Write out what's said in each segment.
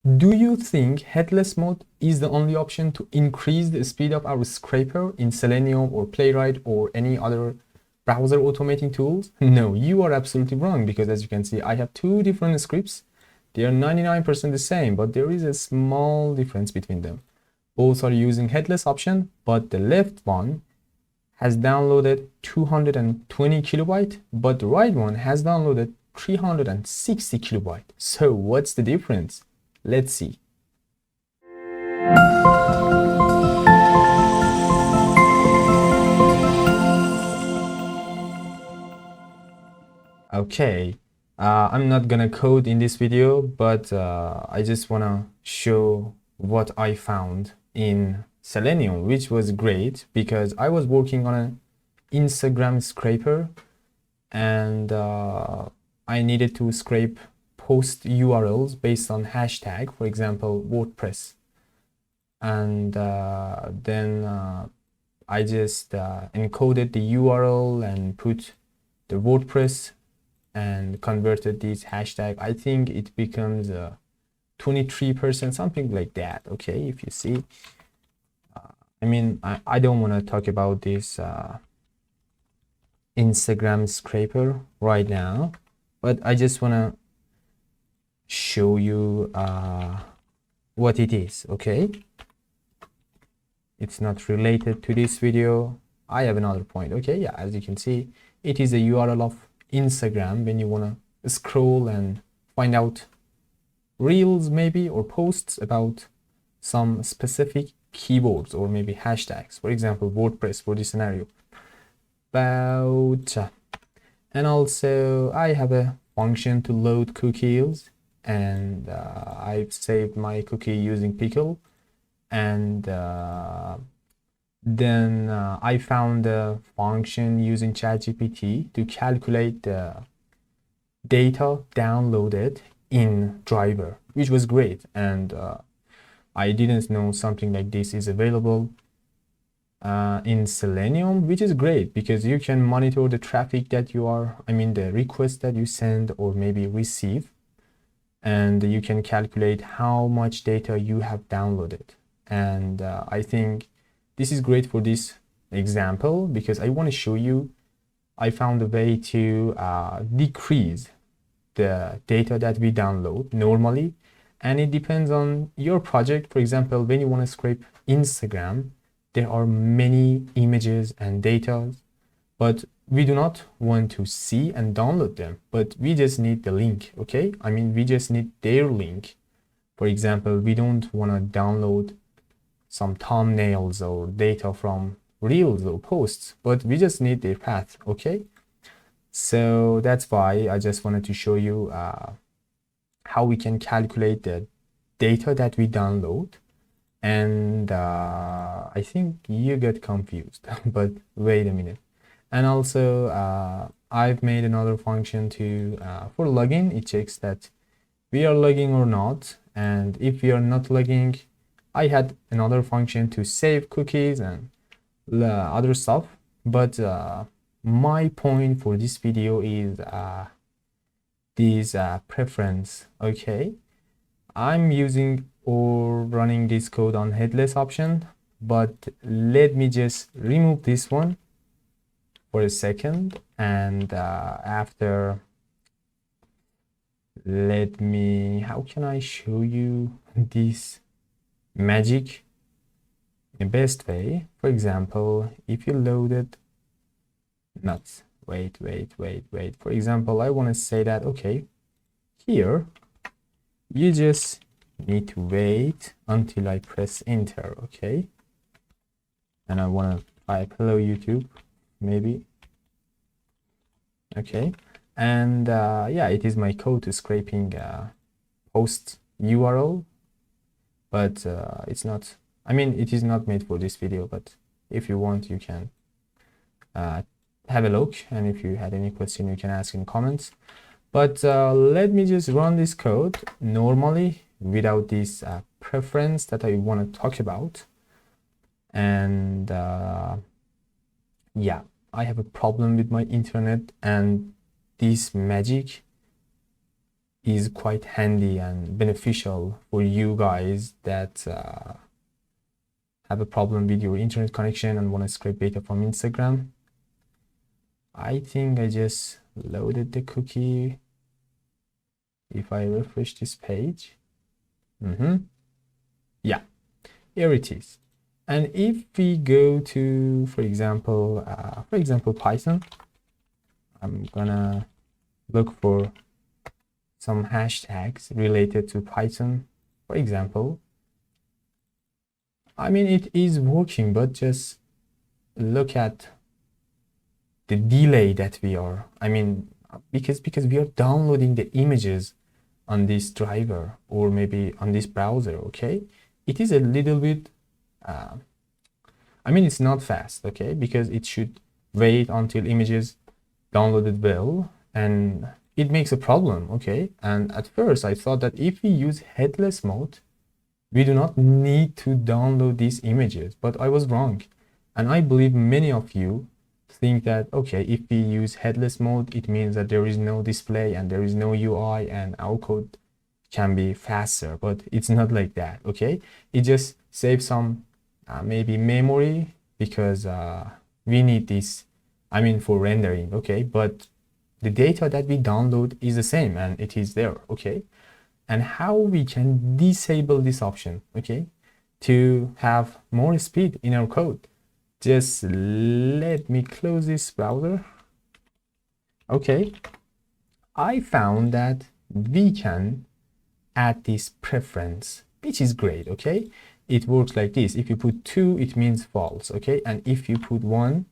Do you think headless mode is the only option to increase the speed of our scraper in Selenium or Playwright or any other browser automating tools? No, you are absolutely wrong, because as you can see, I have two different scripts. They are 99% the same, but there is a small difference between them. Both are using headless option, but the left one has downloaded 220 kilobyte, but the right one has downloaded 360 kilobyte. So what's the difference? Let's see. Okay, I'm not gonna code in this video, but I just wanna show what I found in Selenium, which was great because I was working on an Instagram scraper, and I needed to scrape post URLs based on hashtag, for example, WordPress. And then I just encoded the URL and put the WordPress and converted this hashtag. I think it becomes 23%, something like that. Okay, if you see. I mean, I don't want to talk about this Instagram scraper right now, but I just want to show you what it is. Okay, it's not related to this video. I have another point. Okay, yeah, as you can see, it is a URL of Instagram when you want to scroll and find out reels maybe, or posts about some specific keywords or maybe hashtags, for example WordPress for this scenario. And also I have a function to load cookies, and I've saved my cookie using pickle, and then I found a function using ChatGPT to calculate the data downloaded in driver, which was great. And I didn't know something like this is available in Selenium, which is great because you can monitor the traffic that you are, the requests that you send or maybe receive, and you can calculate how much data you have downloaded. And I think this is great for this example because I want to show you I found a way to decrease the data that we download normally, and it depends on your project. For example, when you want to scrape Instagram, there are many images and data, but we do not want to see and download them, but we just need the link. Okay, we just need their link. For example, we don't want to download some thumbnails or data from reels or posts, but we just need their path. Okay, so that's why I just wanted to show you how we can calculate the data that we download. And I think you get confused, but wait a minute. And also I've made another function to for logging. It checks that we are logging or not, and if we are not logging, I had another function to save cookies and other stuff. But my point for this video is this preference. Okay, I'm using or running this code on headless option, but let me just remove this one for a second, and after, how can I show you this magic in the best way? For example, if you loaded nuts, wait, for example, I want to say that, okay, here you just need to wait until I press enter. Okay, and I want to type hello YouTube maybe. Okay, and yeah, it is my code to scraping post URL, but it's not, it is not made for this video, but if you want, you can have a look, and if you had any question, you can ask in comments. But let me just run this code normally without this preference that I want to talk about. And yeah, I have a problem with my internet, and this magic is quite handy and beneficial for you guys that have a problem with your internet connection and want to scrape data from Instagram. I think I just loaded the cookie. If I refresh this page, yeah, here it is. And if we go to, for example, Python, I'm gonna look for some hashtags related to Python, for example. I mean, it is working, but just look at the delay that we are, I mean, because we are downloading the images on this driver or maybe on this browser, okay? It is a little bit, I mean, it's not fast, okay? Because it should wait until images downloaded well, and it makes a problem, okay? And at first I thought that if we use headless mode, we do not need to download these images, but I was wrong. And I believe many of you think that, okay, if we use headless mode, it means that there is no display and there is no UI and our code can be faster, but it's not like that, okay? It just saves some maybe memory because we need this, I mean, for rendering, okay? But the data that we download is the same and it is there, okay? And how we can disable this option, okay, to have more speed in our code. Just let me close this browser. Okay, I found that we can add this preference, which is great, okay? It works like this. If you put 2, it means false, okay? And if you put 1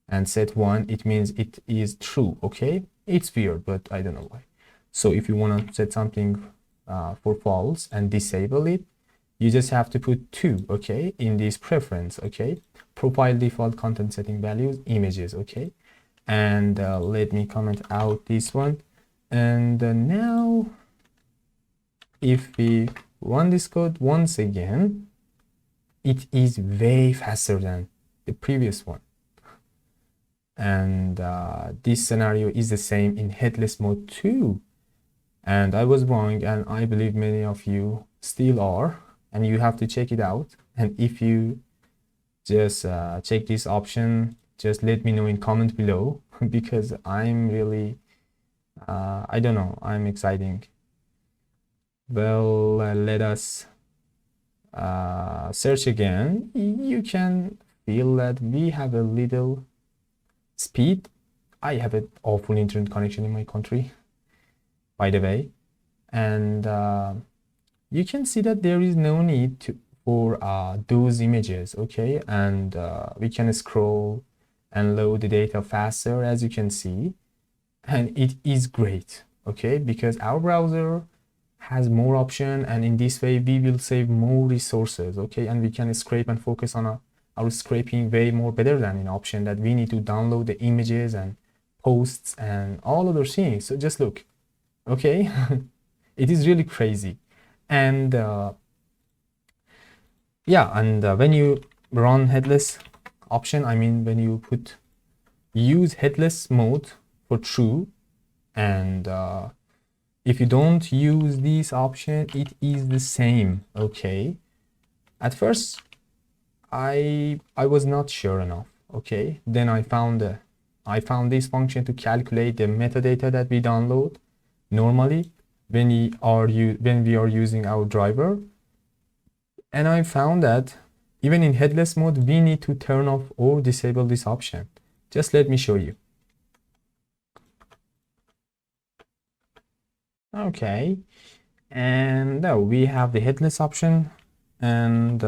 and set 1, it means it is true, okay? It's weird, but I don't know why. So if you want to set something for false and disable it, you just have to put 2, okay, in this preference, okay? Profile default content setting values, images, okay? And let me comment out this one. And now if we run this code once again, it is way faster than the previous one. And this scenario is the same in headless mode too. And I was wrong, and I believe many of you still are, and you have to check it out. And if you just check this option, just let me know in comment below because I'm really I don't know, I'm exciting. Well, let us search again. You can feel that we have a little speed. I have an awful internet connection in my country, by the way, and you can see that there is no need for those images, okay? And we can scroll and load the data faster, as you can see, and it is great, okay? Because our browser has more option, and in this way we will save more resources, okay? And we can scrape and focus on our scraping way more better than an option that we need to download the images and posts and all other things. So just look, okay? It is really crazy. And yeah, and when you run headless option, I mean when you use headless mode for true, and if you don't use this option, it is the same, okay? At first I was not sure enough, okay? Then I found this function to calculate the metadata that we download normally when we are using our driver, and I found that even in headless mode we need to turn off or disable this option. Just let me show you. Okay, and now we have the headless option, and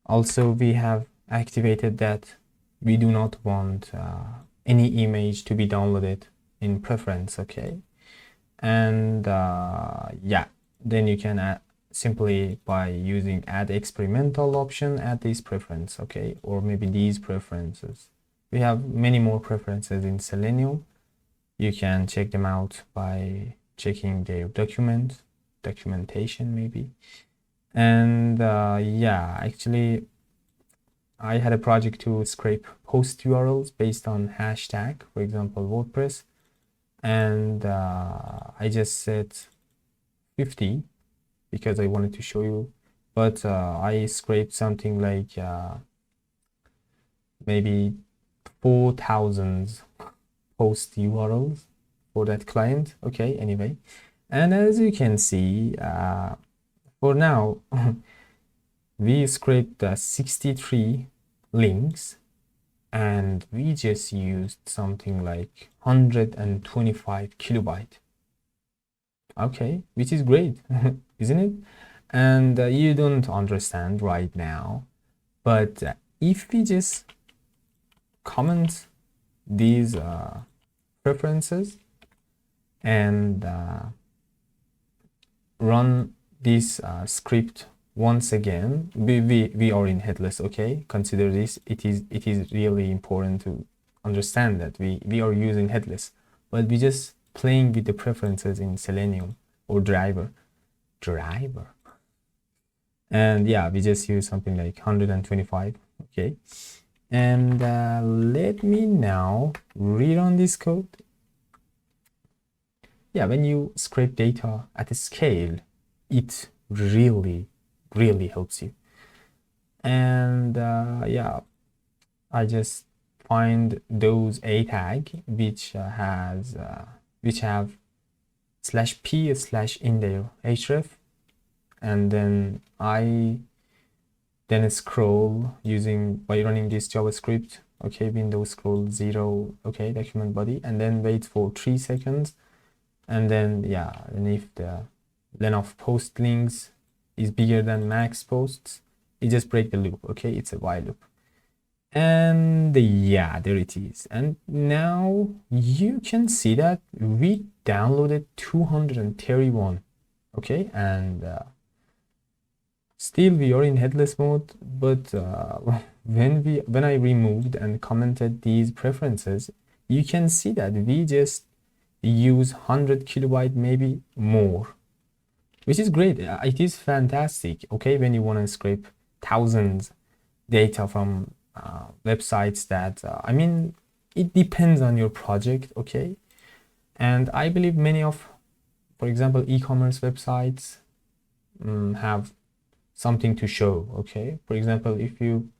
also we have activated that we do not want any image to be downloaded in preference, okay? And yeah, then you can simply by using add experimental option, add this preference, okay? Or maybe these preferences. We have many more preferences in Selenium. You can check them out by checking their documentation maybe. And yeah, actually I had a project to scrape post URLs based on hashtag, for example WordPress, and I just set 50 because I wanted to show you, but I scraped something like maybe 4,000 post URLs for that client. Okay, anyway, and as you can see, for now we scraped 63 links, and we just used something like 125 kilobyte. Okay, which is great, isn't it? And you don't understand right now, but if we just comment these preferences and run this script once again, we are in Headless. Okay, consider this. It is really important to understand that we are using Headless, but we just playing with the preferences in Selenium or driver, and yeah, we just use something like 125. Okay, and let me now rerun this code. Yeah, when you scrape data at a scale, it really helps you. And yeah, I just find those a tag which which have /p/ in their href, and then I scroll by running this JavaScript. Okay, window scroll 0. Okay, document body, and then wait for 3 seconds, and then yeah, and if the length of post links is bigger than max posts, it just break the loop. Okay, it's a while loop. And yeah, there it is. And now you can see that we downloaded 231. Okay, and still we are in headless mode, but when I removed and commented these preferences, you can see that we just use 100 kilobyte, maybe more, which is great. It is fantastic. Okay, when you want to scrape thousands data from websites that I mean, it depends on your project. Okay, and I believe many of, for example, e-commerce websites have something to show. Okay, for example, if you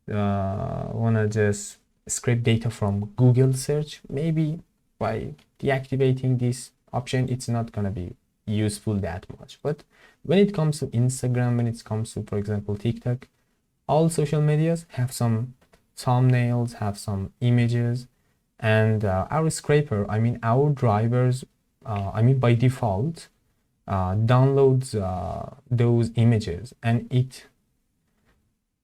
want to just scrape data from Google search, maybe by deactivating this option, it's not gonna be useful that much. But when it comes to Instagram, when it comes to, for example, TikTok, all social medias have some thumbnails, have some images, and our scraper, I mean our drivers, I mean by default downloads those images, and it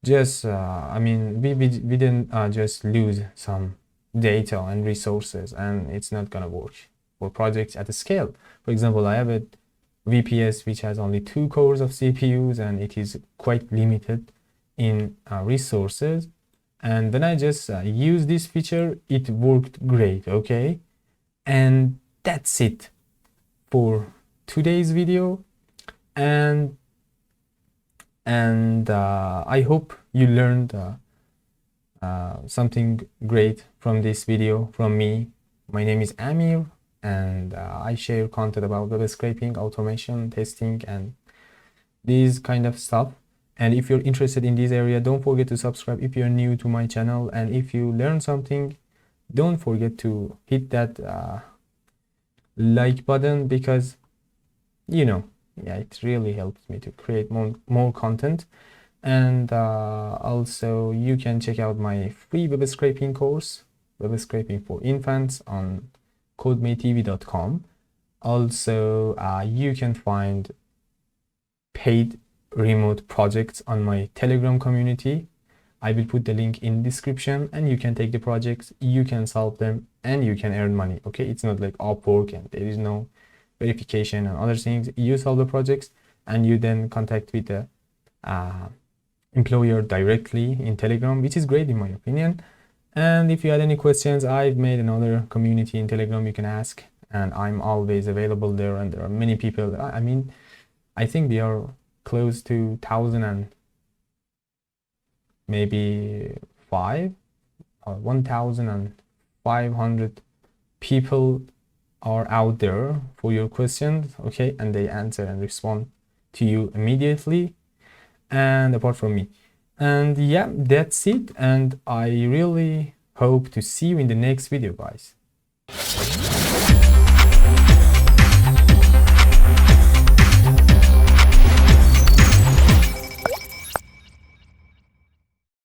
just I mean we didn't just lose some data and resources, and it's not gonna work for projects at a scale. For example, I have a VPS which has only 2 cores of CPUs, and it is quite limited in resources, and when I just use this feature, it worked great. Okay, and that's it for today's video, and I hope you learned something great from this video from me. My name is Amir, and I share content about web scraping, automation, testing, and these kind of stuff. And if you're interested in this area, don't forget to subscribe if you're new to my channel, and if you learn something, don't forget to hit that like button, because yeah, it really helps me to create more content. And also you can check out my free web scraping course, web scraping for infants, on codemaytv.com. Also you can find paid remote projects on my Telegram community. I will put the link in description, and you can take the projects, you can solve them, and you can earn money. Okay, it's not like Upwork and there is no verification and other things. You solve the projects, and you then contact with the employer directly in Telegram, which is great in my opinion. And if you had any questions, I've made another community in Telegram you can ask, and I'm always available there. And there are many people. I mean, I think we are close to 1,000 and maybe 5 or 1,500 people are out there for your questions, okay, and they answer and respond to you immediately, and apart from me. And yeah, that's it, and I really hope to see you in the next video, guys.